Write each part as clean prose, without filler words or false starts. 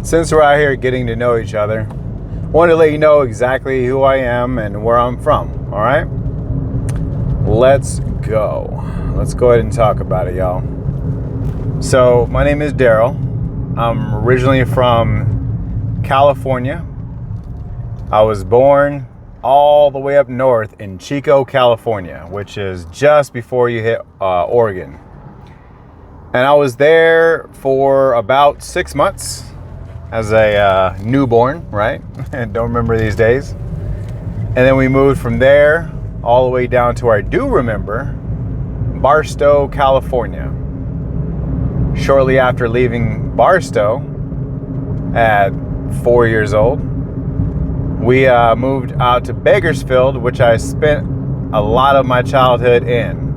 Since we're out here getting to know each other, I want to let you know exactly who I am and where I'm from, all right? Let's go. Let's go ahead and talk about it, y'all. So, my name is Darrell. I'm originally from California. I was born all the way up north in Chico, California, which is just before you hit Oregon. And I was there for about 6 months as a newborn, right? And don't remember these days. And then we moved from there all the way down to where I do remember, Barstow, California. Shortly after leaving Barstow at 4 years old, we moved out to Bakersfield, which I spent a lot of my childhood in.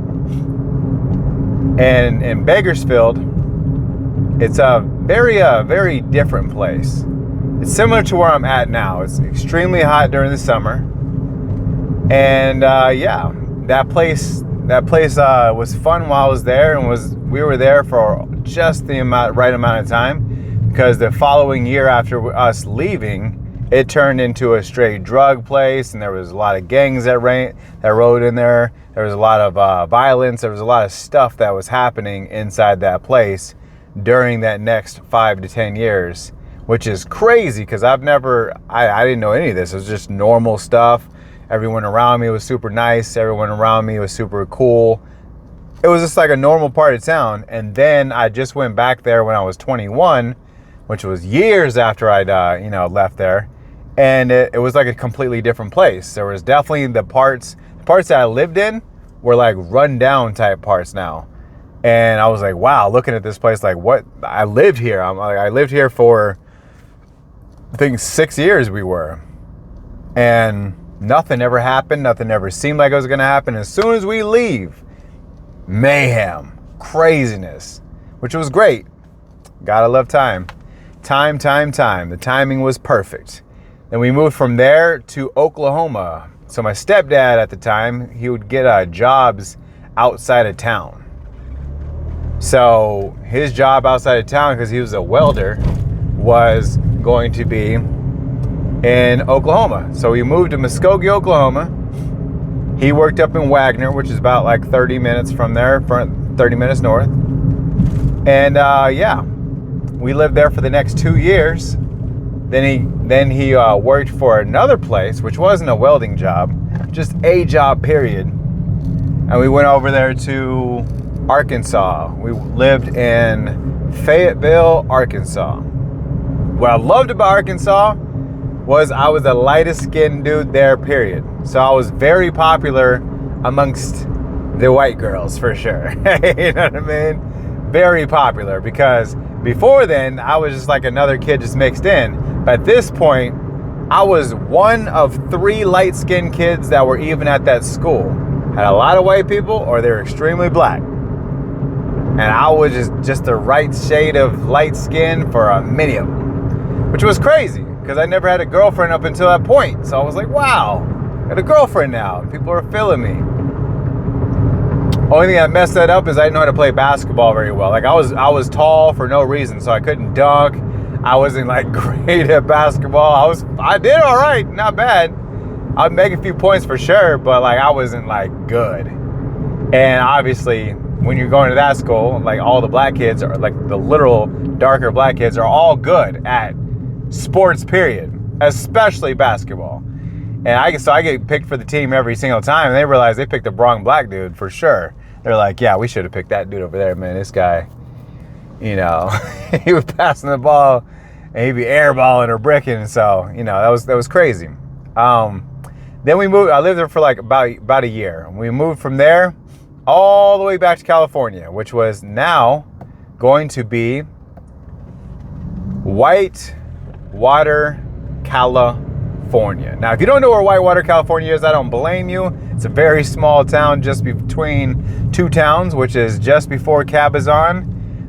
And in Bakersfield, it's a very different place. It's similar to where I'm at now. It's extremely hot during the summer. And that place was fun while I was there, and we were there for just the right amount of time, because the following year after us leaving, it turned into a straight drug place, and there was a lot of gangs that rode in there. There was a lot of violence. There was a lot of stuff that was happening inside that place during that next 5 to 10 years, which is crazy because I didn't know any of this. It was just normal stuff. Everyone around me was super nice. Everyone around me was super cool. It was just like a normal part of town. And then I just went back there when I was 21, which was years after I'd left there. And it was like a completely different place. There was definitely the parts that I lived in were like run down type parts now. And I was like, wow, looking at this place, like what? I lived here. I lived here for, I think, 6 years we were. And nothing ever happened. Nothing ever seemed like it was going to happen. As soon as we leave, mayhem, craziness, which was great. Gotta love time. Time. The timing was perfect. Then we moved from there to Oklahoma. So my stepdad at the time, he would get jobs outside of town. So his job outside of town, because he was a welder, was going to be in Oklahoma. So we moved to Muskogee, Oklahoma. He worked up in Wagner, which is about like 30 minutes from there, 30 minutes north. And we lived there for the next 2 years. Then he worked for another place, which wasn't a welding job, just a job, period. And we went over there to Arkansas. We lived in Fayetteville, Arkansas. What I loved about Arkansas was I was the lightest skinned dude there, period. So I was very popular amongst the white girls, for sure. You know what I mean? Very popular, because before then, I was just like another kid just mixed in. But at this point, I was one of 3 light-skinned kids that were even at that school. Had a lot of white people, or they were extremely black. And I was just the right shade of light skin for many of them. Which was crazy, because I never had a girlfriend up until that point. So I was like, wow, I got a girlfriend now. People are feeling me. Only thing that messed that up is I didn't know how to play basketball very well. Like I was tall for no reason, so I couldn't dunk. I wasn't like great at basketball. I did all right, not bad. I'd make a few points for sure, but like I wasn't like good. And obviously, when you're going to that school, like all the black kids are like the literal darker black kids are all good at sports, period, especially basketball. And I get picked for the team every single time, and they realize they picked the wrong black dude for sure. They're like, yeah, we should have picked that dude over there, man. This guy, he was passing the ball and he'd be airballing or bricking. So, that was crazy. Then we moved. I lived there for like about a year. We moved from there all the way back to California, which was now going to be Whitewater, California. Now, if you don't know where Whitewater, California is, I don't blame you. It's a very small town just between 2 towns, which is just before Cabazon,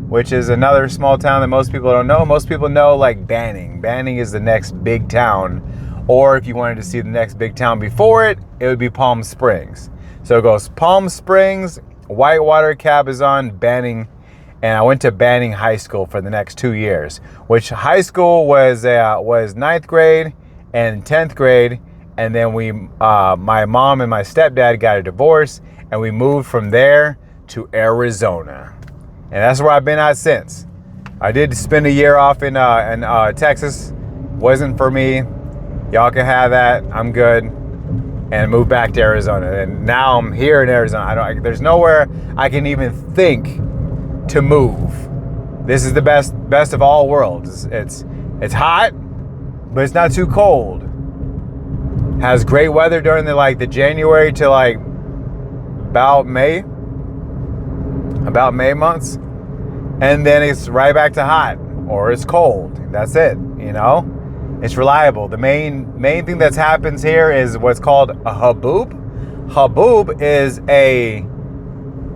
which is another small town that most people don't know. Most people know like Banning. Banning is the next big town. Or if you wanted to see the next big town before it, it would be Palm Springs. So it goes Palm Springs, Whitewater, Cabazon, Banning, and I went to Banning High School for the next 2 years, which high school was ninth grade and 10th grade. And then my mom and my stepdad got a divorce, and we moved from there to Arizona. And that's where I've been at since. I did spend a year off in Texas. Wasn't for me. Y'all can have that. I'm good. And moved back to Arizona. And now I'm here in Arizona. There's nowhere I can even think to move. This is the best of all worlds. It's hot, but it's not too cold. Has great weather during the January to about May months, and then it's right back to hot, or it's cold. That's it. It's reliable. The main thing that happens here is what's called a haboob. Haboob is a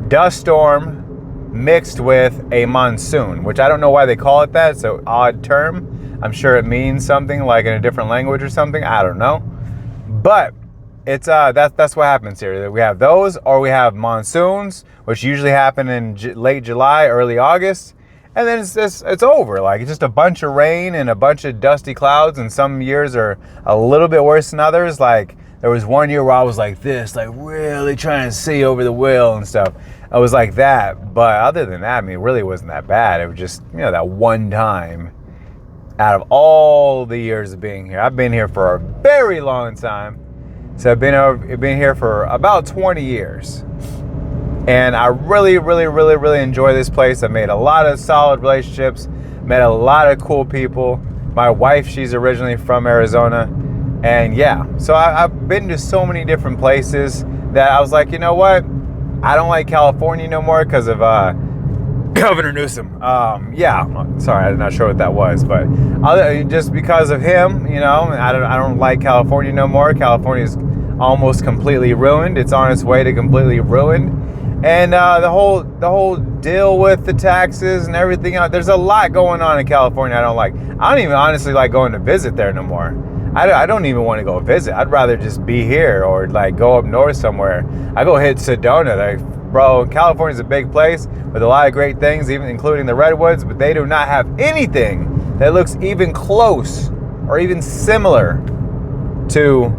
dust storm mixed with a monsoon, which I don't know why they call it that. It's an odd term. I'm sure it means something like in a different language or something. I don't know. But it's that's what happens here. We have those, or we have monsoons, which usually happen in late July, early August, and then it's over. It's just a bunch of rain and a bunch of dusty clouds. And some years are a little bit worse than others. There was one year where I was like this, really trying to see over the wheel and stuff. I was like that, but other than that, it really wasn't that bad. It was just that one time. Out of all the years of being here, I've been here for a very long time. So I've been here for about 20 years. And I really, really, really, really enjoy this place. I made a lot of solid relationships, met a lot of cool people. My wife, she's originally from Arizona. And yeah, so I've been to so many different places that I was like, you know what? I don't like California no more because of Governor Newsom. Sorry, I'm not sure what that was, but just because of him, I don't like California no more. California's almost completely ruined. It's on its way to completely ruined, and the whole deal with the taxes and everything else. There's a lot going on in California I don't like. I don't even honestly like going to visit there no more. I don't even want to go visit. I'd rather just be here or go up north somewhere. I go hit Sedona. Bro, California's a big place with a lot of great things, even including the redwoods, but they do not have anything that looks even close or even similar to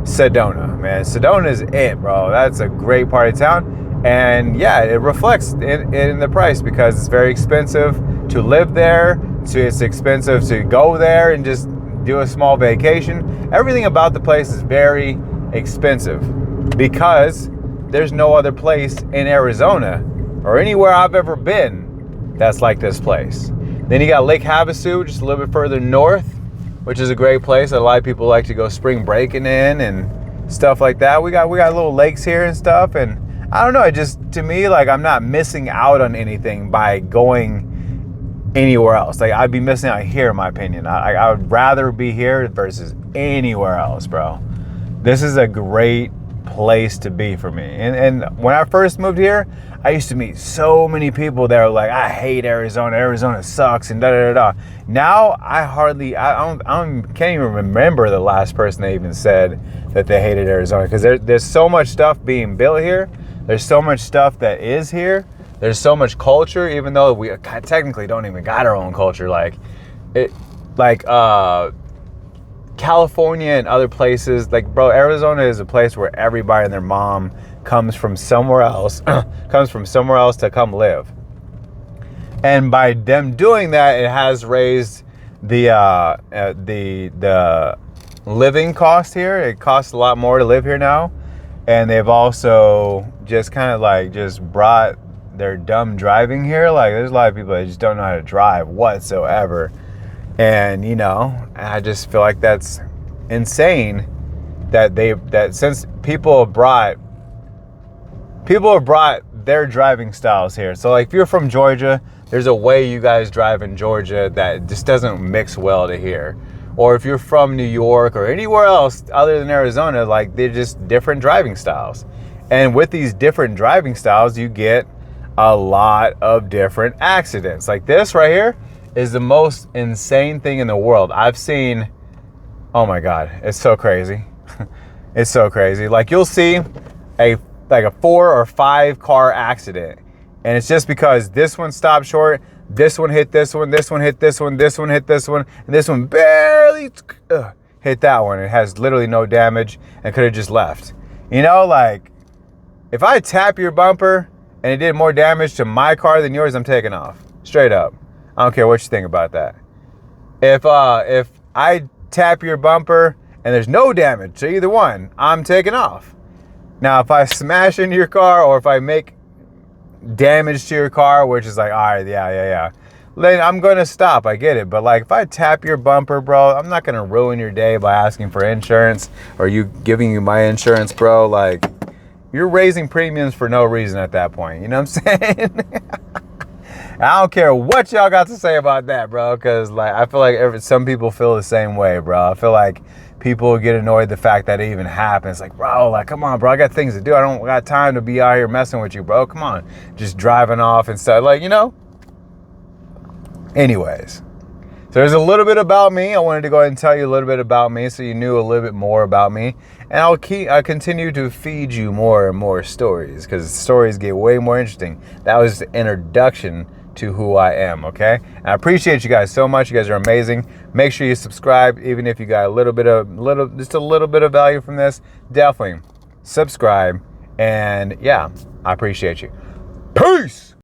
Sedona, man. Sedona is it, bro. That's a great part of town. And yeah, it reflects in the price because it's very expensive to live there. It's expensive to go there and just do a small vacation. Everything about the place is very expensive because there's no other place in Arizona or anywhere I've ever been that's like this place. Then you got Lake Havasu, just a little bit further north, which is a great place that a lot of people like to go spring breaking in and stuff like that. We got little lakes here and stuff, and I don't know, it just, to me, I'm not missing out on anything by going anywhere else. I'd be missing out here, in my opinion. I would rather be here versus anywhere else, bro. This is a great place to be for me. And when I first moved here, I used to meet so many people that were like, I hate Arizona. Arizona sucks and da da da. Now I can't even remember the last person that even said that they hated Arizona, because there's so much stuff being built here. There's so much stuff that is here. There's so much culture, even though we technically don't even got our own culture. California and other places, bro, Arizona is a place where everybody and their mom comes from somewhere else, to come live. And by them doing that, it has raised the living cost here. It costs a lot more to live here now. And they've also just kind of just brought their dumb driving here. There's a lot of people that just don't know how to drive whatsoever. And I just feel like that's insane that since people have brought their driving styles here. So if you're from Georgia, there's a way you guys drive in Georgia that just doesn't mix well to here. Or if you're from New York or anywhere else other than Arizona, they're just different driving styles. And with these different driving styles, you get a lot of different accidents. This right here is the most insane thing in the world. I've seen, oh my God, it's so crazy. It's so crazy. You'll see a 4 or 5 car accident And it's just because this one stopped short, this one hit this one, this one hit this one, this one hit this one, and this one barely hit that one. It has literally no damage and could have just left. You know, like, if I tap your bumper and it did more damage to my car than yours, I'm taking off. Straight up. I don't care what you think about that. If I tap your bumper and there's no damage to either one, I'm taking off. Now, if I smash into your car or if I make damage to your car, which is like, all right, yeah, then I'm gonna stop. I get it. But like, if I tap your bumper, bro, I'm not gonna ruin your day by asking for insurance or you giving you my insurance, bro. Like, you're raising premiums for no reason at that point. You know what I'm saying? I don't care what y'all got to say about that, bro, because like, I feel like some people feel the same way, bro. I feel like people get annoyed the fact that it even happens. Like, bro, like, come on, bro, I got things to do. I don't got time to be out here messing with you, bro. Come on, just driving off and stuff, like, you know. Anyways, so there's a little bit about me. I wanted to go ahead and tell you a little bit about me so you knew a little bit more about me. And I'll continue to feed you more and more stories because stories get way more interesting. That was the introduction to who I am, okay? And I appreciate you guys so much. You guys are amazing. Make sure you subscribe, even if you got just a little bit of value from this. Definitely subscribe. And yeah, I appreciate you. Peace!